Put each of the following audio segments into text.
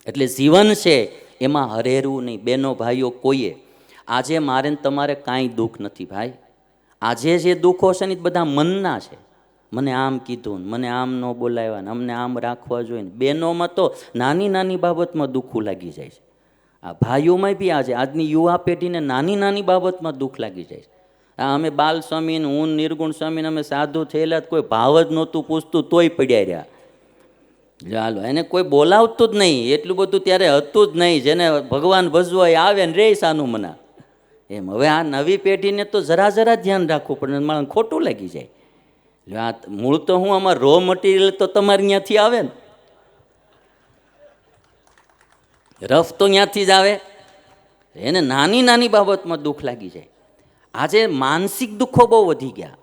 એટલે જીવન છે એમાં હરેરું નહીં. બેનો ભાઈઓ કોઈએ આજે મારે ને તમારે કાંઈ દુઃખ નથી ભાઈ. આજે જે દુઃખો છે ને એ બધા મનના છે. મને આમ કીધું ને મને આમ ન બોલાવ્યા ને અમને આમ રાખવા જોઈએ ને. બહેનોમાં તો નાની નાની બાબતમાં દુઃખું લાગી જાય છે. આ ભાઈઓમાં બી આજની યુવા પેઢીને નાની નાની બાબતમાં દુઃખ લાગી જાય છે. અમે બાલ સ્વામી ને હું નિર્ગુણ સ્વામીને અમે સાધુ થયેલા કોઈ ભાવ જ નહોતું પૂછતું તોય પડ્યા રહ્યા. ચાલો એને કોઈ બોલાવતું જ નહીં, એટલું બધું ત્યારે હતું જ નહીં. જેને ભગવાન ભજવા આવે ને રે સાનું મના એમ. હવે આ નવી પેઢીને તો જરા જરા ધ્યાન રાખવું પડે, મારે ખોટું લાગી જાય. એટલે આ મૂળ તો હું આમાં રો મટીરિયલ તો તમારે ત્યાંથી આવે ને, રફ તો ત્યાંથી જ આવે. એને નાની નાની બાબતમાં દુઃખ લાગી જાય. આજે માનસિક દુઃખો બહુ વધી ગયા.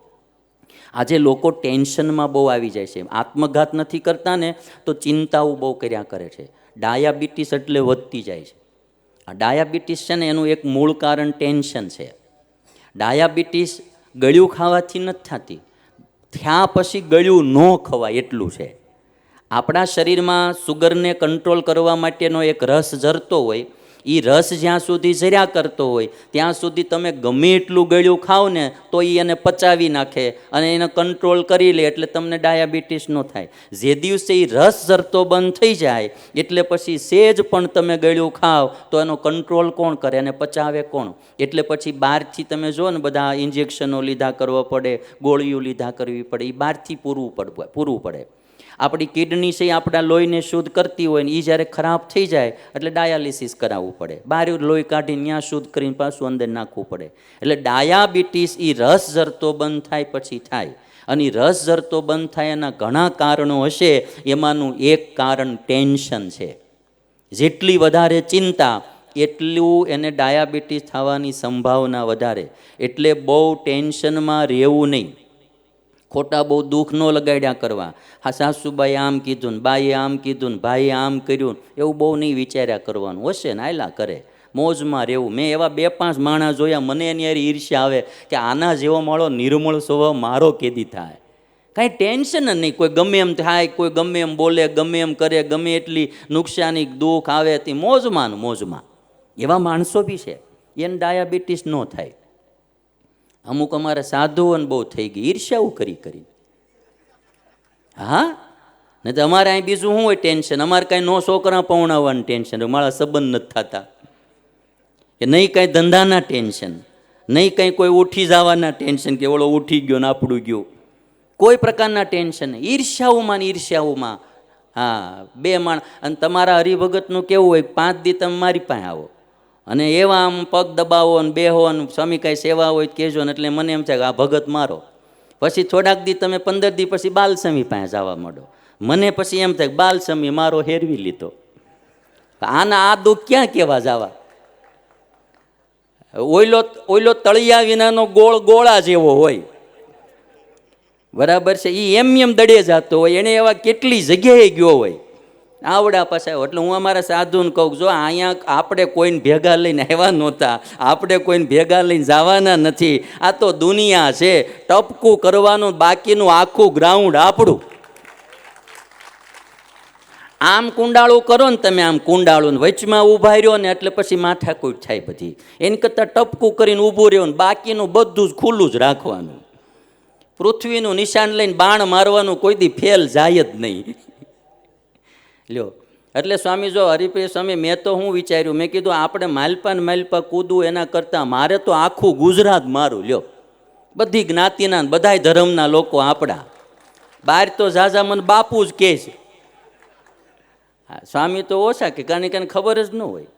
આજે લોકો ટેન્શનમાં બહુ આવી જાય છે. આત્મઘાત નથી કરતા ને તો ચિંતાઓ બહુ કર્યા કરે છે. ડાયાબિટીસ એટલે વધતી જાય છે. આ ડાયાબિટીસ છે ને એનું એક મૂળ કારણ ટેન્શન છે. ડાયાબિટીસ ગળ્યું ખાવાથી નથી થતી, થયા પછી ગળ્યું ન ખવાય એટલું છે. આપણા શરીરમાં સુગરને કંટ્રોલ કરવા માટેનો એક રસ ઝરતો હોય, એ રસ જ્યાં સુધી ઝર્યા કરતો હોય ત્યાં સુધી તમે ગમે એટલું ગળ્યું ખાવ ને તો એ એને પચાવી નાખે અને એને કંટ્રોલ કરી લે, એટલે તમને ડાયાબિટીસ ન થાય. જે દિવસે એ રસ ઝરતો બંધ થઈ જાય એટલે પછી સેજ પણ તમે ગળ્યું ખાવ તો એનો કંટ્રોલ કોણ કરે, એને પચાવે કોણ? એટલે પછી બહારથી તમે જુઓ ને બધા ઇન્જેક્શનો લીધા કરવા પડે, ગોળીઓ લીધા કરવી પડે, એ બહારથી પૂરવું પડે. આપણી કિડની છે આપણા લોહીને શુદ્ધ કરતી હોય ને એ જ્યારે ખરાબ થઈ જાય એટલે ડાયાલિસિસ કરાવવું પડે. બહાર લોહી કાઢીને ત્યાં શુદ્ધ કરીને પાછું અંદર નાખવું પડે. એટલે ડાયાબિટીસ એ રસ ઝરતો બંધ થાય પછી થાય. અને રસ ઝરતો બંધ થાય એના ઘણા કારણો હશે. એમાંનું એક કારણ ટેન્શન છે. જેટલી વધારે ચિંતા એટલું એને ડાયાબિટીસ થવાની સંભાવના વધારે. એટલે બહુ ટેન્શનમાં રહેવું નહીં. ખોટા બહુ દુઃખ ન લગાડ્યા કરવા. હા સાસુબાઈ આમ કીધું ને બાઈએ આમ કીધું ને ભાઈએ આમ કર્યું, એવું બહુ નહીં વિચાર્યા કરવાનું. હશે ને આયલા કરે, મોજમાં રહેવું. મેં એવા 2-5 માણસ જોયા, મને એની યાર ઈર્ષ્યા આવે કે આના જેવો માળો નિર્મળ સ્વભાવ મારો કેદી થાય. કાંઈ ટેન્શન જ નહીં. કોઈ ગમે એમ થાય, કોઈ ગમે એમ બોલે, ગમે એમ કરે, ગમે એટલી નુકસાની દુઃખ આવે તે મોજમાં મોજમાં. એવા માણસો બી છે, એને ડાયાબિટીસ ન થાય. અમુક અમારા સાધુઓને બહુ થઈ ગઈ ઈર્ષ્યાઓ કરી. હા ને તો અમારે અહીં બીજું શું હોય ટેન્શન? અમારે કાંઈ નો છોકરા પૌણાવવાનું ટેન્શન, મારા સંબંધ નથી થતા, કે નહીં કાંઈ ધંધાના ટેન્શન, નહીં કંઈ કોઈ ઉઠી જવાના ટેન્શન કે ઓલો ઉઠી ગયો ને આપણું ગયું. કોઈ પ્રકારના ટેન્શન નહીં. ઈર્ષ્યાઓમાં ને ઈર્ષ્યાઓમાં. હા 2 માણસ. અને તમારા હરિભગતનું કેવું હોય, 5 દી તમે મારી પાસે આવો અને એવા આમ પગ દબાવો ને બેહો ને સ્વામી કાંઈ સેવા હોય કહેજો ને, એટલે મને એમ થાય કે આ ભગત મારો. પછી થોડાક દી તમે 15 દી પછી બાલસ્વામી પાસે જવા માંડો. મને પછી એમ થાય કે બાલસ્વામી મારો હેરવી લીધો. આના આ દુઃખ ક્યાં કહેવા જવા? ઓઈલો તળિયા વિનાનો ગોળા જેવો હોય, બરાબર છે. એ એમ દડે જતો હોય, એને એવા કેટલી જગ્યાએ ગયો હોય, આવડા પાછા. એટલે હું અમારા સાધુને કહું, જો અહીંયા આપણે કોઈને ભેગા લઈને આવ્યા નહોતા, આપણે કોઈને ભેગા લઈને જવાના નથી. આ તો દુનિયા છે, ટપકું કરવાનું, બાકીનું આખું ગ્રાઉન્ડ આપણું. આમ કુંડાળું કરો ને તમે, આમ કુંડાળું વચમાં ઊભા રહ્યો ને એટલે પછી માથાકૂટ થાય બધી. એની કરતાં ટપકું કરીને ઊભું રહ્યો ને બાકીનું બધું જ ખુલ્લું જ રાખવાનું. પૃથ્વીનું નિશાન લઈને બાણ મારવાનું, કોઈ દી ફેલ જાય જ નહીં. લ્યો એટલે સ્વામી જો હરિપ્રિય સ્વામી, મેં તો હું વિચાર્યું, મેં કીધું આપણે માલપા કૂદવું એના કરતાં મારે તો આખું ગુજરાત મારું. લ્યો બધી જ્ઞાતિના બધાય ધર્મના લોકો આપણા. બહાર તો ઝાઝા મને બાપુ જ કહે છે. સ્વામી તો ઓછા કે કારણ ખબર જ ન હોય.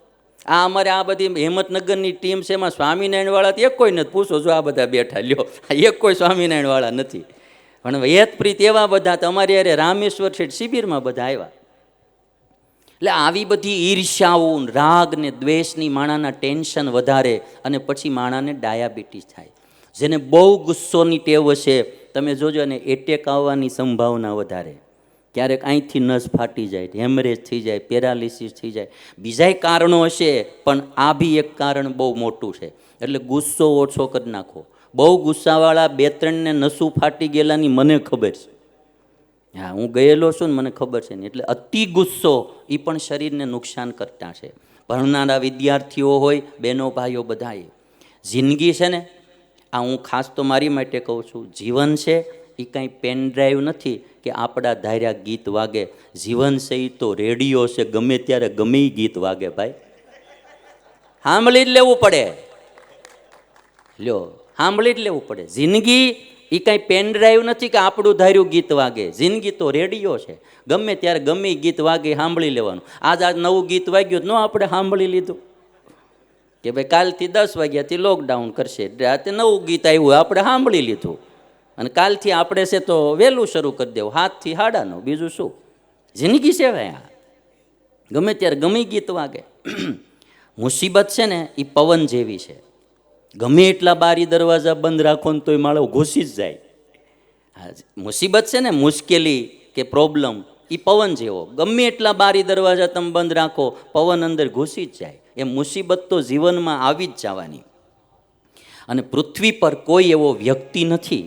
આ અમારે આ બધી હિંમતનગરની ટીમ છે, એમાં સ્વામિનારાયણવાળા તો એક કોઈ નથી. પૂછો જો આ બધા બેઠા, લ્યો એક કોઈ સ્વામિનારાયણવાળા નથી. પણ હેતપ્રીત એવા બધા તમારી અરે રામેશ્વર છે શિબિરમાં બધા આવ્યા. એટલે આવી બધી ઈર્ષ્યાઓ, રાગ ને દ્વેષની માણાના ટેન્શન વધારે અને પછી માણાને ડાયાબિટીસ થાય. જેને બહુ ગુસ્સોની ટેવ હશે તમે જોજો, અને એટેક આવવાની સંભાવના વધારે. ક્યારેક અહીંથી નસ ફાટી જાય, હેમરેજ થઈ જાય, પેરાલિસિસ થઈ જાય. બીજાય કારણો હશે પણ આ બી એક કારણ બહુ મોટું છે. એટલે ગુસ્સો ઓછો કરી નાખો. બહુ ગુસ્સાવાળા 2-3 ને નસું ફાટી ગયેલાની મને ખબર છે. હા, હું ગયેલો છું ને, મને ખબર છે ને. એટલે અતિ ગુસ્સો એ પણ શરીરને નુકસાન કરતા છે. ભણનારા વિદ્યાર્થીઓ હોય, બહેનો ભાઈઓ બધાએ જિંદગી છે ને, આ હું ખાસ તો મારી માટે કહું છું, જીવન છે એ કાંઈ પેન ડ્રાઈવ નથી કે આપણા ધાર્યા ગીત વાગે. જીવન છે એ તો રેડિયો છે, ગમે ત્યારે ગમે ઈ ગીત વાગે ભાઈ, સાંભળી જ લેવું પડે. લ્યો, સાંભળી જ લેવું પડે. જિંદગી એ કાંઈ પેન ડ્રાઈવ નથી કે આપણું ધાર્યું ગીત વાગે. જિંદગી તો રેડિયો છે, ગમે ત્યારે ગમે ઈ ગીત વાગે સાંભળી લેવાનું. આજ નવું ગીત વાગ્યું ન આપણે સાંભળી લીધું કે ભાઈ કાલથી 10 વાગ્યાથી લોકડાઉન કરશે, રાતે નવું ગીત આવ્યું આપણે સાંભળી લીધું, અને કાલથી આપણે છે તો વહેલું શરૂ કરી દેવું 7 થી 9:30. બીજું શું જિંદગી છે ભાઈ? આ ગમે ત્યારે ગમે ગીત વાગે. મુસીબત છે ને એ પવન જેવી છે, ગમે એટલા બારી દરવાજા બંધ રાખો ને તોય માળો ઘૂસી જ જાય. મુસીબત છે ને, મુશ્કેલી કે પ્રોબ્લેમ એ પવન જેવો, ગમે એટલા બારી દરવાજા તમે બંધ રાખો, પવન અંદર ઘૂસી જ જાય. એ મુસીબત તો જીવનમાં આવી જ જવાની. અને પૃથ્વી પર કોઈ એવો વ્યક્તિ નથી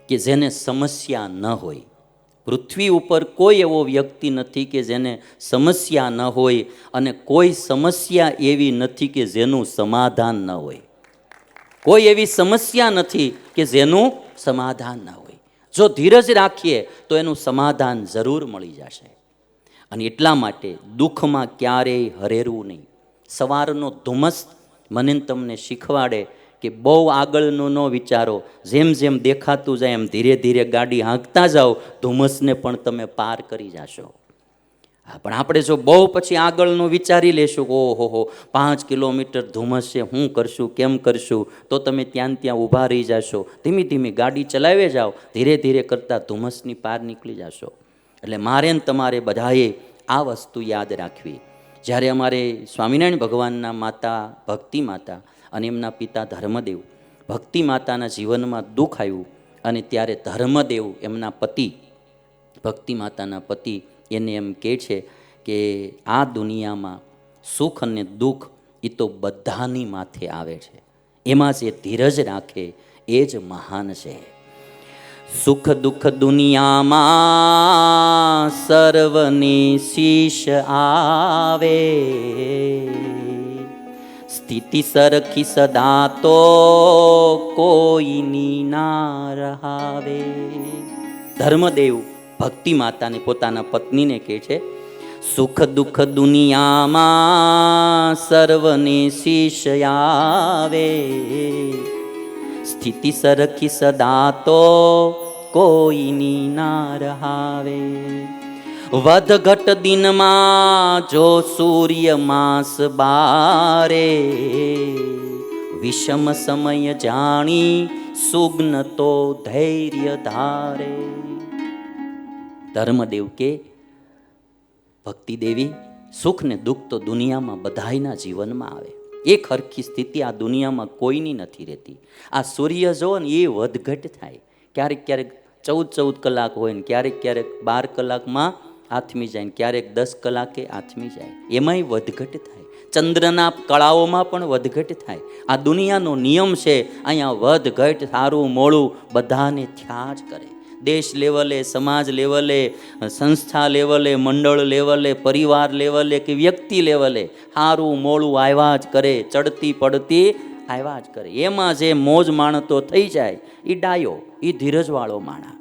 કે જેને સમસ્યા ન હોય. પૃથ્વી ઉપર કોઈ એવો વ્યક્તિ નથી કે જેને સમસ્યા ન હોય, અને કોઈ સમસ્યા એવી નથી કે જેનું સમાધાન ન હોય. કોઈ એવી સમસ્યા નથી કે જેનું સમાધાન ન હોય. જો ધીરજ રાખીએ તો એનું સમાધાન જરૂર મળી જશે. અને એટલા માટે દુઃખમાં ક્યારેય હરેરવું નહીં. સવારનો ધુમ્મસ મને તમને શીખવાડે કે બહુ આગળનું ન વિચારો. જેમ જેમ દેખાતું જાય એમ ધીરે ધીરે ગાડી હાંકતા જાઓ, ધુમ્મસને પણ તમે પાર કરી જશો. હા, પણ આપણે જો બહુ પછી આગળનું વિચારી લેશું, ઓહો 5 કિલોમીટર ધુમ્મસ છે, શું કરશું, કેમ કરશું, તો તમે ત્યાં ઊભા રહી જશો. ધીમી ધીમી ગાડી ચલાવે જાઓ, ધીરે ધીરે કરતાં ધુમ્મસની પાર નીકળી જશો. એટલે મારે ને તમારે બધાએ આ વસ્તુ યાદ રાખવી. જ્યારે અમારે સ્વામિનારાયણ ભગવાનના માતા ભક્તિ માતા અને એમના પિતા ધર્મદેવ, ભક્તિ માતાના જીવનમાં દુઃખ આવ્યું, અને ત્યારે ધર્મદેવ એમના પતિ, ભક્તિ માતાના પતિ, એને એમ કહે છે કે આ દુનિયામાં સુખ અને દુઃખ એ તો બધાની માથે આવે છે, એમાં જે ધીરજ રાખે એ જ મહાન છે. સુખ દુઃખ દુનિયામાં સર્વની શીશ આવે, સ્થિતિ સરખી સદા તો કોઈની ના રહાવે. ધર્મદેવ ભક્તિ માતાને પોતાના પત્નીને કહે છે, સુખ દુઃખ દુનિયામાં સર્વને શીશ આવે, સ્થિતિ સરખી સદા તો કોઈની ના રહાવે. વધઘટ દિનમાં જો સૂર્ય માસ બારે, વિષમ સમય જાણી સુગ્ન તો ધૈર્ય ધારે. ધર્મદેવ કે ભક્તિ દેવી, સુખ ને દુઃખ તો દુનિયામાં બધાયના જીવનમાં આવે. એક હરખી સ્થિતિ આ દુનિયામાં કોઈની નથી રહેતી. આ સૂર્ય જો ને એ વધઘટ થાય, ક્યારેક ક્યારેક 14 કલાક હોય ને ક્યારેક ક્યારેક 12 કલાકમાં આથમી જાય, ને ક્યારેક 10 કલાકે આથમી જાય, એમાંય વધઘટ થાય. ચંદ્રના કળાઓમાં પણ વધઘટ થાય. આ દુનિયાનો નિયમ છે. અહીંયા વધઘટ સારું મોડું બધાને થયા જ કરે. દેશ લેવલે, સમાજ લેવલે, સંસ્થા લેવલે, મંડળ લેવલે, પરિવાર લેવલે કે વ્યક્તિ લેવલે સારું મોડું આવ્યા જ કરે, ચડતી પડતી આવ્યા જ કરે. એમાં જે મોજ માણતો થઈ જાય એ ડાયો, એ ધીરજવાળો માણા.